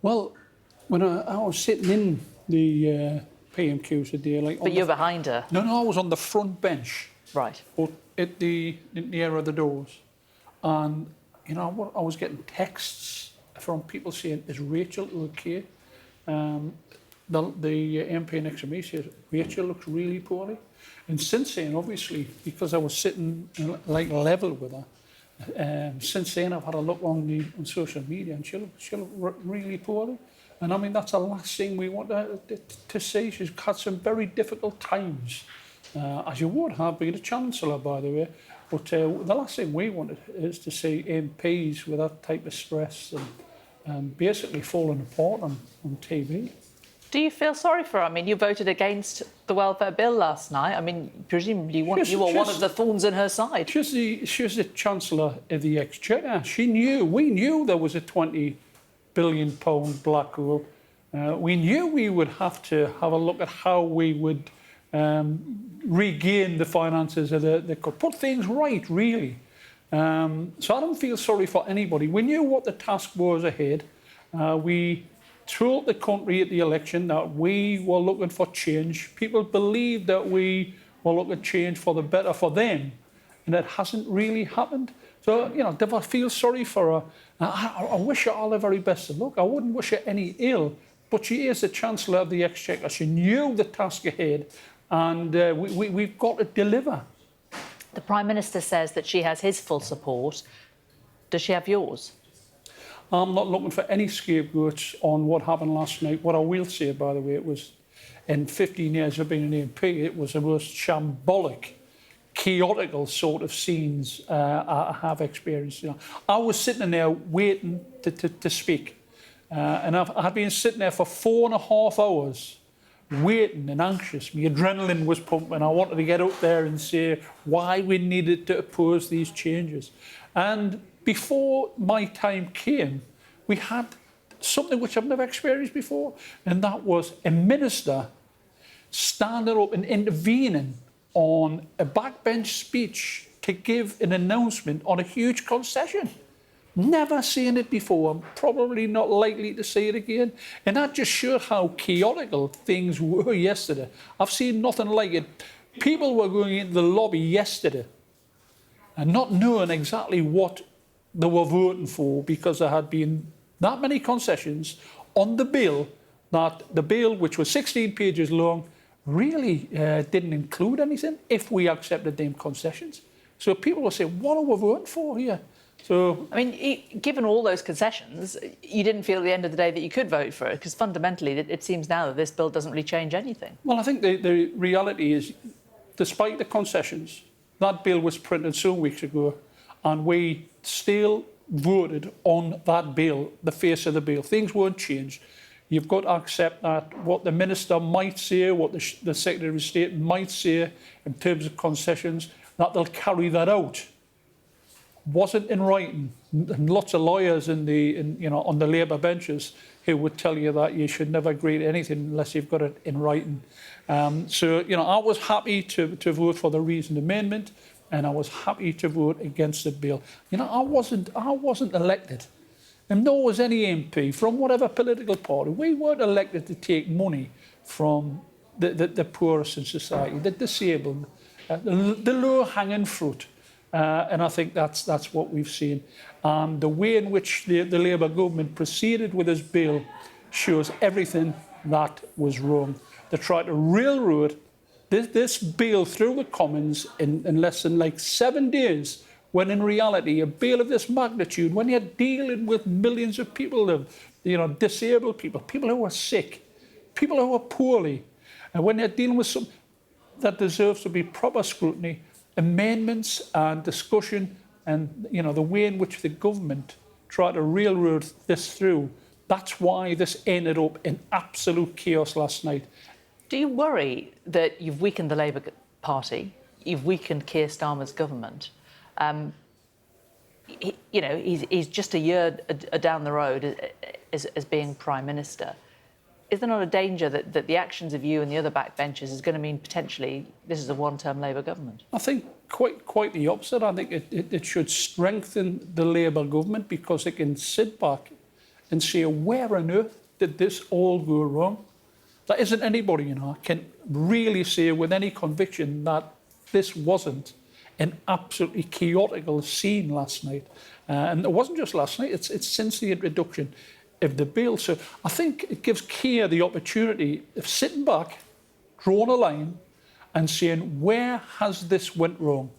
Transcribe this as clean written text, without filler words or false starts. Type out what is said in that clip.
Well, when I was sitting in the PMQs today, like... But you're behind her? No, I was on the front bench. Right. But at the near of the doors. And, you know, I was getting texts from people saying, is Rachel okay? The MP next to me said, Rachel looks really poorly. And since then, obviously, because I was sitting like level with her, since then I've had a look on social media and she looked really poorly. And I mean, that's the last thing we want to see. She's had some very difficult times, as you would have being a Chancellor, by the way. But the last thing we want is to see MPs with that type of stress and basically falling apart on TV. Do you feel sorry for her? I mean, you voted against the welfare bill last night. I mean, presumably you were one of the thorns in her side. She's the Chancellor of the Exchequer. We knew there was a £20 billion black hole. We knew we would have to have a look at how we would regain the finances of the put things right, really. So I don't feel sorry for anybody. We knew what the task was ahead. We told the country at the election that we were looking for change. People believed that we were looking at change for the better for them, and it hasn't really happened. So, you know, do I feel sorry for her? I wish her all the very best of luck. I wouldn't wish her any ill, but she is the Chancellor of the Exchequer. She knew the task ahead, and we've got to deliver. The Prime Minister says that she has his full support. Does she have yours? I'm not looking for any scapegoats on what happened last night. What I will say, by the way, it was, in 15 years of being an MP, it was the most shambolic, chaotical sort of scenes I have experienced. You know, I was sitting there waiting to speak, and I'd been sitting there for 4.5 hours, waiting and anxious. My adrenaline was pumping. I wanted to get up there and say why we needed to oppose these changes. And before my time came, we had something which I've never experienced before, and that was a minister standing up and intervening on a backbench speech to give an announcement on a huge concession. Never seen it before. I'm probably not likely to see it again. And that just showed how chaotical things were yesterday. I've seen nothing like it. People were going into the lobby yesterday and not knowing exactly what they were voting for because there had been that many concessions on the bill, that the bill, which was 16 pages long, really didn't include anything if we accepted them concessions. So people were saying, what are we voting for here? So, I mean, given all those concessions, you didn't feel at the end of the day that you could vote for it, because fundamentally it seems now that this bill doesn't really change anything. Well, I think the reality is, despite the concessions, that bill was printed some weeks ago, and we still voted on that bill, the face of the bill. Things weren't changed. You've got to accept that what the Minister might say, what the Secretary of State might say in terms of concessions, that they'll carry that out. Wasn't in writing. And lots of lawyers on the Labour benches who would tell you that you should never agree to anything unless you've got it in writing. So, you know, I was happy to vote for the reasoned amendment, and I was happy to vote against the bill. You know, I wasn't elected, and nor was any MP from whatever political party. We weren't elected to take money from the poorest in society, the disabled, the low-hanging fruit. And I think that's what we've seen. And the way in which the Labour government proceeded with this bill shows everything that was wrong. They tried to railroad this bill through the Commons in less than like 7 days, when in reality a bill of this magnitude, when you're dealing with millions of people, disabled people, people who are sick, people who are poorly, and when you're dealing with something that deserves to be proper scrutiny, amendments and discussion, and the way in which the government tried to railroad this through, that's why this ended up in absolute chaos last night. Do you worry that you've weakened the Labour Party, you've weakened Keir Starmer's government? He's just a year down the road as being Prime Minister. Is there not a danger that the actions of you and the other backbenchers is going to mean potentially this is a one-term Labour government? I think quite the opposite. I think it should strengthen the Labour government, because it can sit back and say, where on earth did this all go wrong? There isn't anybody, can really say with any conviction that this wasn't an absolutely chaotical scene last night. And it wasn't just last night, it's since the introduction of the bill. So I think it gives Keir the opportunity of sitting back, drawing a line and saying, where has this went wrong?